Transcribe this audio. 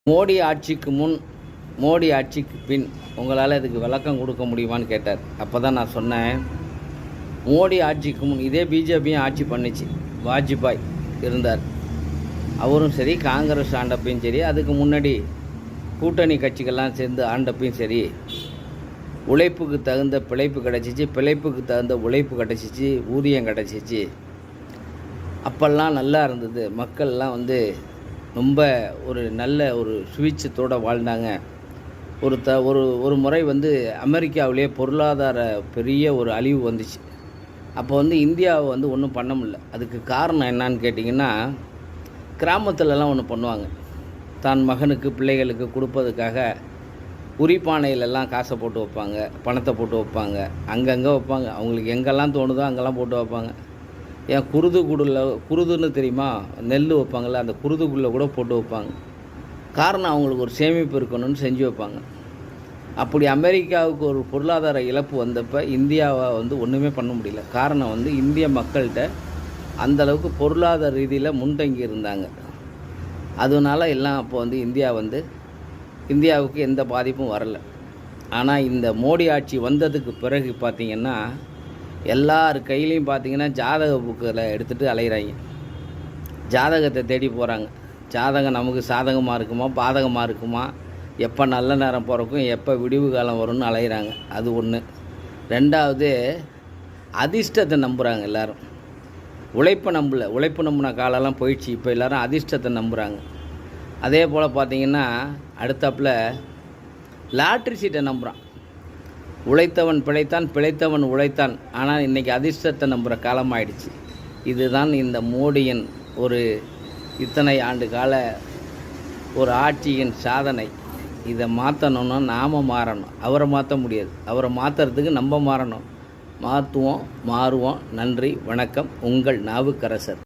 மோடி ஆட்சிக்கு முன், மோடி ஆட்சிக்கு பின் உங்களால் இதுக்கு விளக்கம் கொடுக்க முடியுமான்னு கேட்டார். அப்போ தான் நான் சொன்னேன், மோடி ஆட்சிக்கு முன் இதே பிஜேபியும் ஆட்சி பண்ணிச்சு. வாஜ்பாய் இருந்தார், அவரும் சரி, காங்கிரஸ் ஆண்டப்பையும் சரி, அதுக்கு முன்னாடி கூட்டணி கட்சிகள்லாம் சேர்ந்து ஆண்டப்பையும் சரி, உழைப்புக்கு தகுந்த பிழைப்பு கிடச்சிச்சு, பிழைப்புக்கு தகுந்த உழைப்பு கிடச்சிச்சு, ஊதியம் கிடச்சிச்சு. அப்போல்லாம் நல்லா இருந்தது. மக்கள்லாம் ரொம்ப ஒரு நல்ல ஒரு சுவிட்சத்தோடு வாழ்ந்தாங்க. ஒரு முறை அமெரிக்காவிலே பொருளாதார பெரிய ஒரு அழிவு வந்துச்சு. அப்போ இந்தியாவை ஒன்றும் பண்ண முடியல. அதுக்கு காரணம் என்னான்னு கேட்டிங்கன்னா, கிராமத்துலலாம் ஒன்று பண்ணுவாங்க. தான் மகனுக்கு பிள்ளைகளுக்கு கொடுப்பதுக்காக உரிப்பானையிலெல்லாம் காசை போட்டு வைப்பாங்க, பணத்தை போட்டு வைப்பாங்க, அங்கங்கே வைப்பாங்க. அவங்களுக்கு எங்கெல்லாம் தோணுதோ அங்கெல்லாம் போட்டு வைப்பாங்க. ஏன் குருதுன்னு தெரியுமா, நெல் வைப்பாங்கள்ல, அந்த குருதுக்குள்ளே கூட போட்டு வைப்பாங்க. காரணம், அவங்களுக்கு ஒரு சேமிப்பு இருக்கணும்னு செஞ்சு வைப்பாங்க. அப்படி அமெரிக்காவுக்கு ஒரு பொருளாதார இழப்பு வந்தப்போ இந்தியாவை ஒன்றுமே பண்ண முடியல. காரணம் இந்திய மக்கள்கிட்ட அந்தளவுக்கு பொருளாதார ரீதியில் முன்தங்கி இருந்தாங்க. அதனால எல்லாம் அப்போ இந்தியாவுக்கு எந்த பாதிப்பும் வரலை. ஆனால் இந்த மோடி ஆட்சி வந்ததுக்கு பிறகு பார்த்திங்கன்னா, எல்லார் கையிலையும் பார்த்திங்கன்னா ஜாதக புக்கில் எடுத்துகிட்டு அலைகிறாங்க. ஜாதகத்தை தேடி போகிறாங்க. ஜாதகம் நமக்கு சாதகமாக இருக்குமா பாதகமாக இருக்குமா, எப்போ நல்ல நேரம் பிறக்கும், எப்போ விடிவு காலம் வரும்னு அலைகிறாங்க. அது ஒன்று. ரெண்டாவது, அதிர்ஷ்டத்தை நம்புகிறாங்க எல்லோரும். உழைப்பு நம்பின காலம்லாம் போயிடுச்சு. இப்போ எல்லோரும் அதிர்ஷ்டத்தை நம்புகிறாங்க. அதே போல் பார்த்திங்கன்னா, அடுத்தாப்பில் லாட்ரி சீட்டை நம்புகிறான். உழைத்தவன் பிழைத்தான், பிழைத்தவன் உழைத்தான். ஆனால் இன்றைக்கி அதிர்ஷ்டத்தை நம்புகிற காலமாயிடுச்சு. இதுதான் இந்த மோடியின் இத்தனை ஆண்டு கால ஒரு ஆட்சியின் சாதனை. இதை மாற்றணுன்னா நாம் மாறணும். அவரை மாற்ற முடியாது. அவரை மாற்றுறதுக்கு நம்ம மாறணும். மாற்றுவோம், மாறுவோம். நன்றி, வணக்கம். உங்கள் நாவுக்கரசர்.